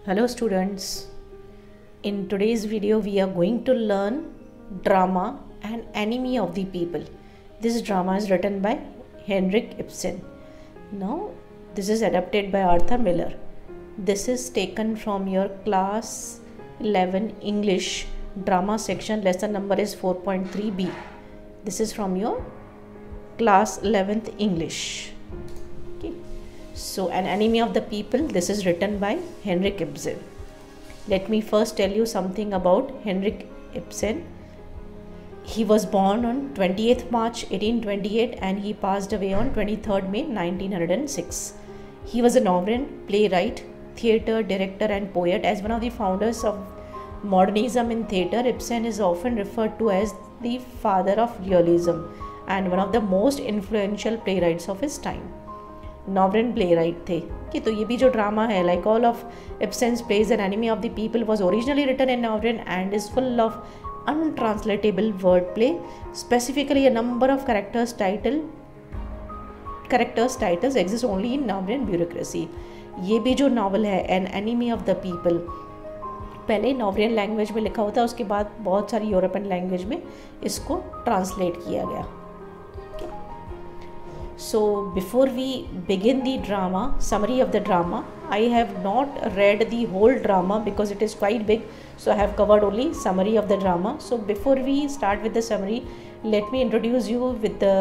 Hello students, in today's video we are going to learn drama and enemy of the people. This drama is written by Henrik Ibsen. Now this is adapted by Arthur Miller. This is taken from your class 11 English drama section. Lesson number is 4.3b. This is from your class 11th English. So, An Enemy of the People, this is written by Henrik Ibsen. Let me first tell you something about Henrik Ibsen. He was born on 20th March 1828 and he passed away on 23rd May 1906. He was a Norwegian playwright, theatre director and poet. As one of the founders of modernism in theatre, Ibsen is often referred to as the father of realism and one of the most influential playwrights of his time. Norwegian playwright थे कि तो ये भी जो drama है like all of Ibsen's plays an enemy of the people was originally written in Norwegian and is full of untranslatable word play specifically a number of characters titles exist only in Norwegian bureaucracy. ये भी जो novel है an enemy of the people पहले Norwegian language में लिखा होता है, उसके बाद बहुत सारी यूरोपियन लैंग्वेज में इसको ट्रांसलेट किया गया. So before we begin the drama, summary of the drama, I have not read the whole drama because it is quite big, so I have covered only summary of the drama. So before we start with the summary, let me introduce you with the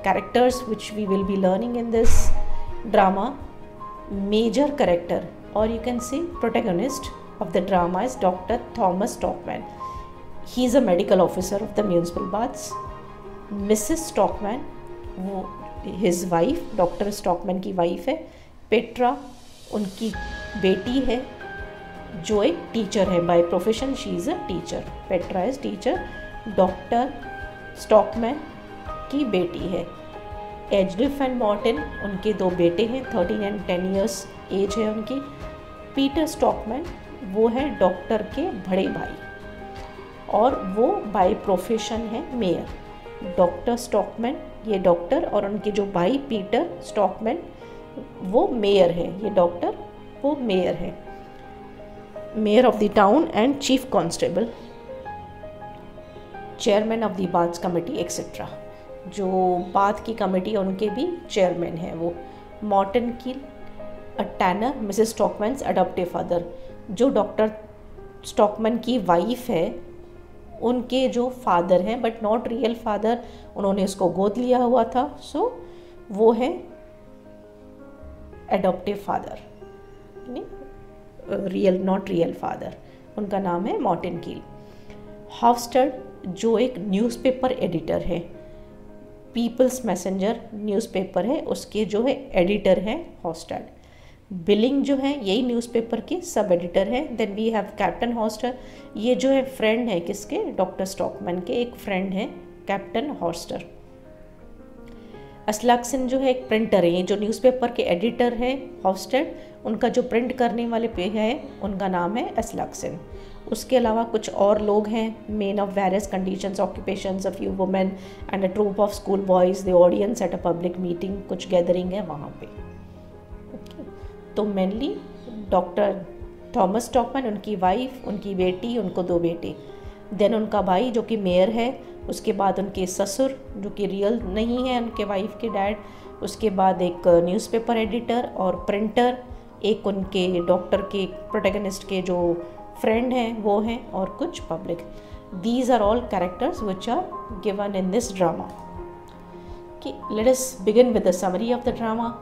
characters which we will be learning in this drama. Major character, or you can say protagonist of the drama, is Dr. Thomas Stockmann. He is a medical officer of the municipal baths. Mrs. Stockmann, his wife, doctor stockman की wife है. Petra उनकी बेटी है जो एक teacher है by profession. She is a teacher. Petra is teacher. Doctor stockman की बेटी है. एजलिफ एंड मॉर्टिन उनके दो बेटे हैं. 13 एंड 10 ईयर्स एज है उनकी. पीटर स्टॉकमैन वो है डॉक्टर के बड़े भाई और वो बाय प्रोफेशन है मेयर. डॉक्टर स्टॉकमैन ये डॉक्टर और उनके जो भाई पीटर स्टॉकमैन वो मेयर है. ये डॉक्टर वो मेयर है, mayor of the town and chief constable, chairman of the baths committee etcetera. जो बाथ की कमेटी है उनके भी चेयरमैन है वो. मॉर्टन की अ टैनर, मिसेस स्टॉकमैन्स अडॉप्टिव फादर. जो डॉक्टर स्टॉकमैन की वाइफ है उनके जो फादर हैं बट नॉट रियल फादर, उन्होंने उसको गोद लिया हुआ था, सो वो है adaptive father, real not real father. उनका नाम है मॉर्टिन कील. हॉफस्टेड जो एक न्यूज़पेपर एडिटर है, पीपल्स मैसेंजर न्यूज़पेपर है उसके जो है एडिटर हैं हॉफस्टेड. बिलिंग जो है यही न्यूज़पेपर के सब एडिटर हैं. Then we have captain Hovstad. ये जो है फ्रेंड है किसके, डॉक्टर स्टॉकमैन के एक फ्रेंड है कैप्टन हॉस्टर. असलाक्सन जो है एक प्रिंटर है. ये जो न्यूज़पेपर के एडिटर है हॉस्टेड, उनका जो प्रिंट करने वाले पे है उनका नाम है असलाक्सन. उसके अलावा कुछ और लोग हैं. Men of various conditions, occupations, a few women and a troop of school boys. The audience at a public meeting, कुछ गैदरिंग है वहाँ पे. तो मेनली डॉक्टर थॉमस स्टॉकमैन, उनकी वाइफ, उनकी बेटी, उनको दो बेटे. देन उनका भाई जो कि मेयर है. उसके बाद उनके ससुर जो कि रियल नहीं है उनके वाइफ के डैड. उसके बाद एक न्यूज़पेपर एडिटर और प्रिंटर. एक उनके डॉक्टर के प्रोटैगनिस्ट के जो फ्रेंड हैं वो हैं और कुछ public. These are all characters which are given in this drama. कि let us begin with the summary of the drama.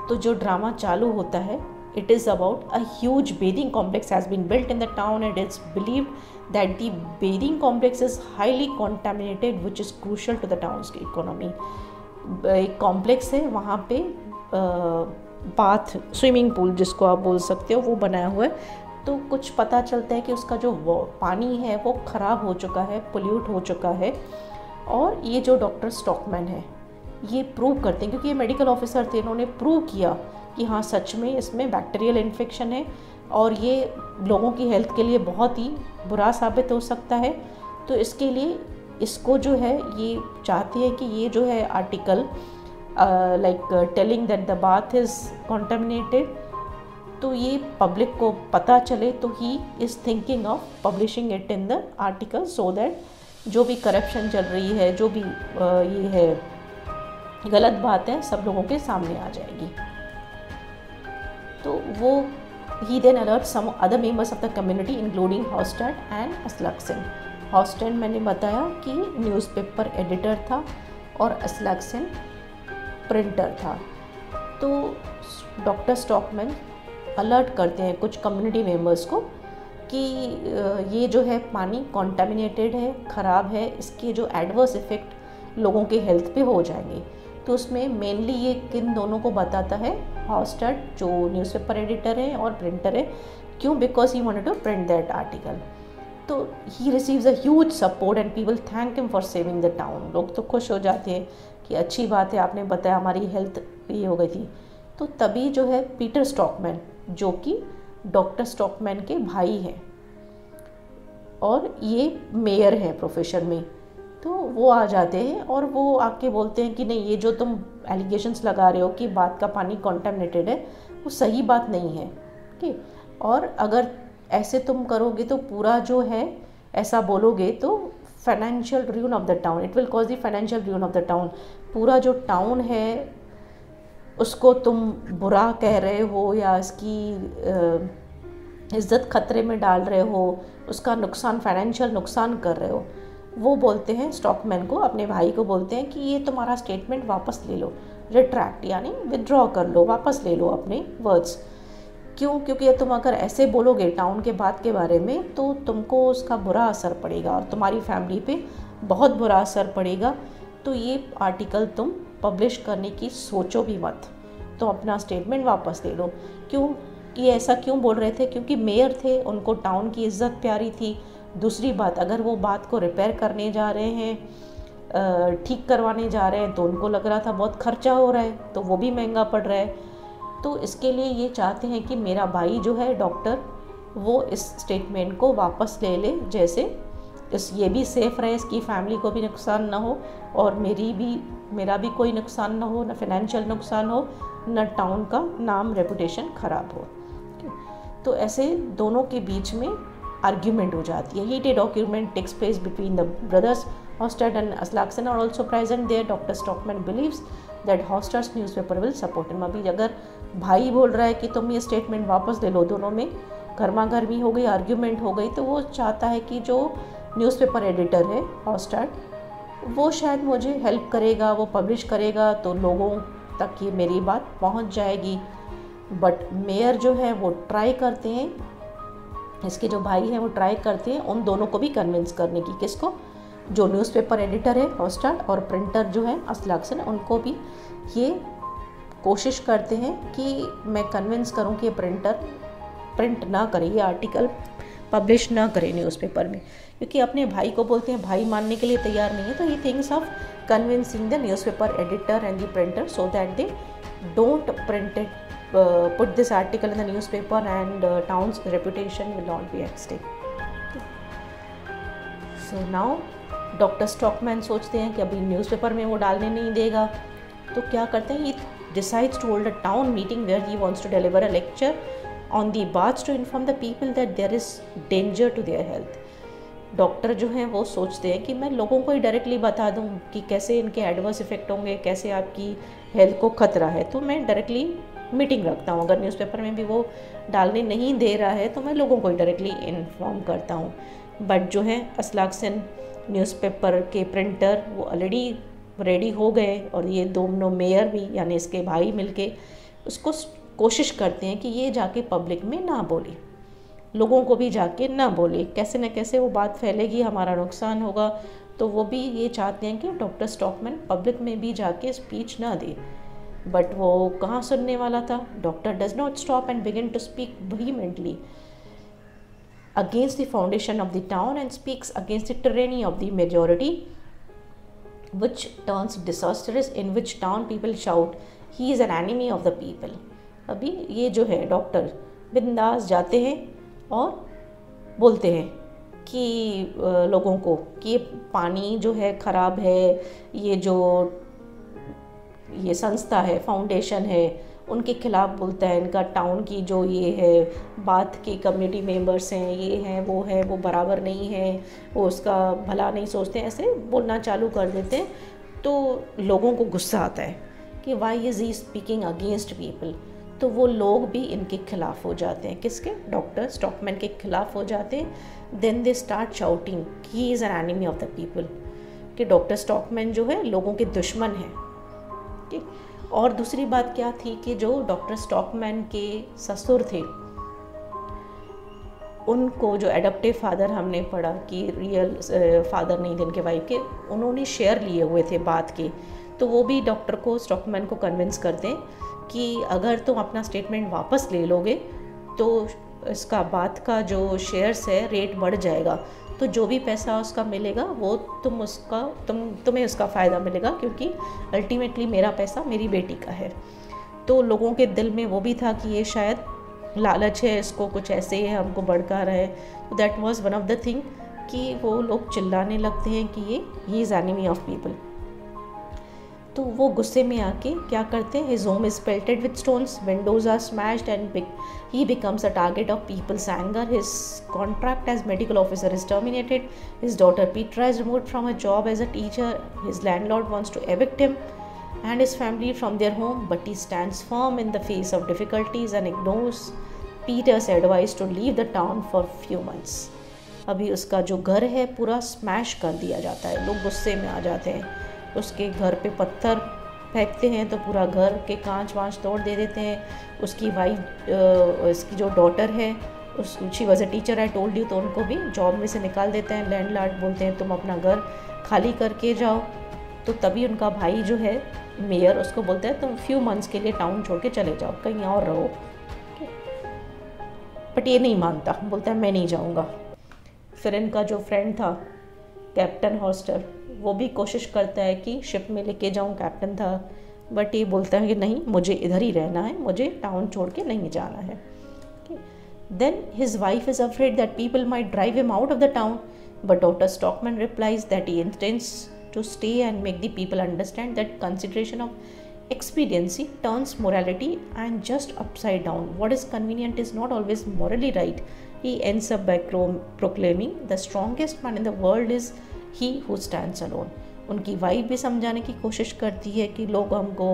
तो जो ड्रामा चालू होता है, it is about a huge bathing complex has been built in the town and it's believed that the bathing complex is highly contaminated which is crucial to the town's की economy. एक complex है वहाँ पे bath swimming pool जिसको आप बोल सकते हो वो बनाया हुआ है. तो कुछ पता चलता है कि उसका जो पानी है वो ख़राब हो चुका है, पोल्यूट हो चुका है. और ये जो डॉक्टर स्टॉकमैन है ये प्रूव करते हैं क्योंकि ये मेडिकल ऑफिसर थे. इन्होंने प्रूव किया कि हाँ सच में इसमें बैक्टीरियल इन्फेक्शन है और ये लोगों की हेल्थ के लिए बहुत ही बुरा साबित हो सकता है. तो इसके लिए इसको जो है ये चाहते हैं कि ये जो है article like telling that the bath is contaminated तो ये पब्लिक को पता चले, तो he is thinking of publishing it in the article so that जो भी करप्शन चल रही है, जो भी ये है गलत बात है, सब लोगों के सामने आ जाएगी। तो वो ही then alert some other members of the community including Hovstad and Aslaksen. Hovstad मैंने बताया कि न्यूज़पेपर एडिटर था और असलक्सन प्रिंटर था। तो डॉक्टर स्टॉकमैन अलर्ट करते हैं कुछ कम्युनिटी मेंबर्स को कि ये जो है पानी कॉन्टामिनेटेड है, ख़राब है, इसके जो एडवर्स इफ़ेक्ट लोगों के हेल्थ पे हो जाएंगे। तो उसमें मेनली ये किन दोनों को बताता है, हॉस्टेड जो न्यूज़पेपर एडिटर है और प्रिंटर है। क्यों? Because he wanted to print that article. तो he receives a huge support and people thank him for saving the town. लोग तो खुश हो जाते हैं कि अच्छी बात है, आपने बताया हमारी हेल्थ ये हो गई थी। तो तभी जो है पीटर स्टॉकमैन, जो कि डॉक्टर स्टॉकमैन के भाई हैं और ये मेयर हैं प्रोफेशन में, तो वो आ जाते हैं और वो आके बोलते हैं कि नहीं, ये जो तुम एलिगेशंस लगा रहे हो कि बात का पानी कॉन्टामिनेटेड है, वो सही बात नहीं है। ठीक, और अगर ऐसे तुम करोगे तो पूरा जो है ऐसा बोलोगे तो financial ruin of the town, it will cause the financial ruin of the town. पूरा जो टाउन है उसको तुम बुरा कह रहे हो या इसकी इज्जत खतरे में डाल रहे हो, उसका नुकसान, फाइनेंशियल नुकसान कर रहे हो। वो बोलते हैं स्टॉकमैन को, अपने भाई को बोलते हैं कि ये तुम्हारा स्टेटमेंट वापस ले लो, रिट्रैक्ट यानी विदड्रॉ कर लो, वापस ले लो अपने वर्ड्स। क्यों? क्योंकि तुम अगर ऐसे बोलोगे टाउन के बात के बारे में तो तुमको उसका बुरा असर पड़ेगा और तुम्हारी फैमिली पे बहुत बुरा असर पड़ेगा। तो ये आर्टिकल तुम पब्लिश करने की सोचो भी मत, तो अपना स्टेटमेंट वापस ले लो। क्यों ये ऐसा क्यों बोल रहे थे? क्योंकि मेयर थे, उनको टाउन की इज्जत प्यारी थी। दूसरी बात, अगर वो बात को रिपेयर करने जा रहे हैं, ठीक करवाने जा रहे हैं, तो उनको लग रहा था बहुत खर्चा हो रहा है, तो वो भी महंगा पड़ रहा है। तो इसके लिए ये चाहते हैं कि मेरा भाई जो है डॉक्टर, वो इस स्टेटमेंट को वापस ले ले, जैसे ये भी सेफ़ रहे, इसकी फैमिली को भी नुकसान ना हो और मेरा भी कोई नुकसान ना हो, ना फाइनेंशियल नुकसान हो, ना टाउन का नाम रेपुटेशन ख़राब हो। तो ऐसे दोनों के बीच में आर्ग्यूमेंट हो जाती है। Heated argument takes place between the brothers Hovstad and Aslaksen are also present there. Doctor Stockmann believes that Hovstad's newspaper will support him. अभी अगर भाई बोल रहा है कि तुम ये स्टेटमेंट वापस ले लो, दोनों में गर्मा गर्मी हो गई, आर्ग्यूमेंट हो गई, तो वो चाहता है कि जो न्यूज़पेपर एडिटर है हॉस्टेड, वो शायद मुझे हेल्प करेगा, वो पब्लिश करेगा तो लोगों तक ये मेरी बात पहुंच जाएगी। बट मेयर जो है वो ट्राई करते हैं, इसके जो भाई हैं वो ट्राई करते हैं उन दोनों को भी कन्विंस करने की। किसको? जो न्यूज़पेपर एडिटर है हॉस्टेड और प्रिंटर जो है असलक्सन, उनको भी ये कोशिश करते हैं कि मैं कन्विंस करूं कि प्रिंटर प्रिंट ना करे, ये आर्टिकल पब्लिश ना करे न्यूज़पेपर में। क्योंकि अपने भाई को बोलते हैं, भाई मानने के लिए तैयार नहीं है, तो he thinks of convincing the newspaper editor and the printer so that they don't print it, put this article in the newspaper and town's reputation will not be at stake. So now doctor stockman सोचते हैं कि अभी newspaper में वो डालने नहीं देगा, तो क्या करते हैं, he decides to hold a town meeting where he wants to deliver a lecture on the baths to inform the people that there is danger to their health. Doctor जो हैं वो सोचते हैं कि मैं लोगों को ही डायरेक्टली बता दूं कि कैसे इनके एडवर्स इफेक्ट होंगे, कैसे आपकी हेल्थ को खतरा है, तो मैं डायरेक्टली मीटिंग रखता हूँ। अगर न्यूज़पेपर में भी वो डालने नहीं दे रहा है तो मैं लोगों को डायरेक्टली इन्फॉर्म करता हूँ। बट जो है असलक्सन न्यूज़पेपर के प्रिंटर वो ऑलरेडी रेडी हो गए और ये दोनों मेयर भी यानी इसके भाई मिलके उसको कोशिश करते हैं कि ये जाके पब्लिक में ना बोले, लोगों को भी जाके ना बोले, कैसे न कैसे वो बात फैलेगी, हमारा नुकसान होगा। तो वो भी ये चाहते हैं कि डॉक्टर स्टॉकमैन पब्लिक में भी जाके स्पीच ना दे। बट वो कहाँ सुनने वाला था? Doctor does not stop and begin to speak vehemently against the foundation of the town and speaks against the tyranny of the majority, which turns disastrous, in which town people shout he is an enemy of the people. अभी ये जो है doctor बिंदास जाते हैं और बोलते हैं कि लोगों को कि ये पानी जो है ख़राब है, ये जो ये संस्था है, फाउंडेशन है, उनके खिलाफ़ बोलता है इनका टाउन की जो ये है बात के कम्युनिटी मेंबर्स हैं, ये हैं वो है, वो बराबर नहीं है, वो उसका भला नहीं सोचते, ऐसे बोलना चालू कर देते हैं। तो लोगों को गुस्सा आता है कि why is he speaking against people. तो वो लोग भी इनके खिलाफ़ हो जाते हैं, किसके? डॉक्टर स्टॉकमैन के खिलाफ़ हो जाते हैं। Then they start shouting he is an enemy of the people, कि डॉक्टर स्टॉकमैन जो है लोगों के दुश्मन है। ठीक। और दूसरी बात क्या थी कि जो डॉक्टर स्टॉकमैन के ससुर थे, उनको जो एडॉप्टिव फादर हमने पढ़ा कि रियल फादर नहीं थे इनके वाइफ के, उन्होंने शेयर लिए हुए थे बात के। तो वो भी डॉक्टर को स्टॉकमैन को कन्विंस करते हैं कि अगर तुम अपना स्टेटमेंट वापस ले लोगे तो इसका बात का जो शेयर्स है रेट बढ़ जाएगा, तो जो भी पैसा उसका मिलेगा वो तुम्हें उसका फ़ायदा मिलेगा, क्योंकि अल्टीमेटली मेरा पैसा मेरी बेटी का है। तो लोगों के दिल में वो भी था कि ये शायद लालच है, इसको कुछ ऐसे ही हमको भड़का रहा है। तो that was one of the thing कि वो लोग चिल्लाने लगते हैं कि ये इज़ एनिमी ऑफ पीपल। तो वो गुस्से में आके क्या करते हैं, his home is pelted with stones, windows are smashed and he becomes a target of people's anger. His contract as medical officer is terminated. His daughter Petra is removed from her job as a teacher. His landlord wants to evict him and his family from their home, but he stands firm in the face of difficulties and ignores Peter's advice to leave the town for few months. अभी उसका जो घर है पूरा smash कर दिया जाता है, लोग गुस्से में आ जाते हैं, उसके घर पे पत्थर फेंकते हैं तो पूरा घर के कांच वाँच तोड़ दे देते हैं। उसकी वाइफ, इसकी जो डॉटर है, she was a teacher I told you, तो उनको भी जॉब में से निकाल देते हैं। लैंडलॉर्ड बोलते हैं तुम अपना घर खाली करके जाओ। तो तभी उनका भाई जो है मेयर, उसको बोलता है तुम फ्यू मंथ्स के लिए टाउन छोड़ के चले जाओ, कहीं और रहो। बट ये नहीं मानता, बोलता है मैं नहीं जाऊँगा। फिर इनका जो फ्रेंड था कैप्टन हॉस्टर, वो भी कोशिश करता है कि शिप में लेके जाऊं, कैप्टन था, बट ये बोलता है कि नहीं, मुझे इधर ही रहना है, मुझे टाउन छोड़ के नहीं जाना है। Then his wife is afraid that people might drive him out of the town, but doctor Stockman replies that he intends to stay and make the people understand that consideration of expediency turns morality and just upside down. What is convenient is not always morally right. He ends up by proclaiming the strongest man in the world is he who stands alone. उनकी wife भी समझाने की कोशिश करती है कि लोग हमको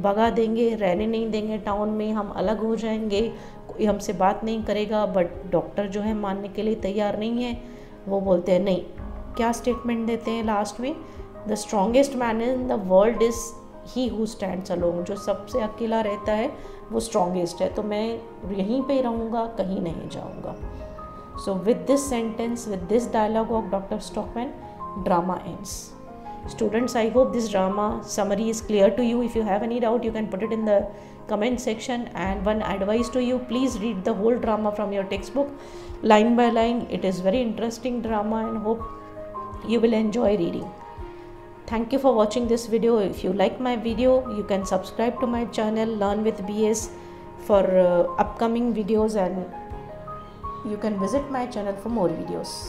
भगा देंगे, रहने नहीं देंगे टाउन में, हम अलग हो जाएंगे, कोई हमसे बात नहीं करेगा। बट डॉक्टर जो है मानने के लिए तैयार नहीं है। वो बोलते हैं नहीं, क्या स्टेटमेंट देते हैं लास्ट में, the strongest man in the world is he who stands alone. जो सबसे अकेला रहता है वो स्ट्रॉन्गेस्ट है, तो मैं यहीं पे रहूँगा, कहीं नहीं जाऊँगा। So with this sentence, with this dialogue of doctor Stockman, drama ends. Students, I hope this drama summary is clear to you. If you have any doubt, you can put it in the comment section. And one advice to you, please read the whole drama from your textbook line by line. It is very interesting drama and hope you will enjoy reading. Thank you for watching this video. If you like my video, you can subscribe to my channel Learn with BS for upcoming videos, and you can visit my channel for more videos.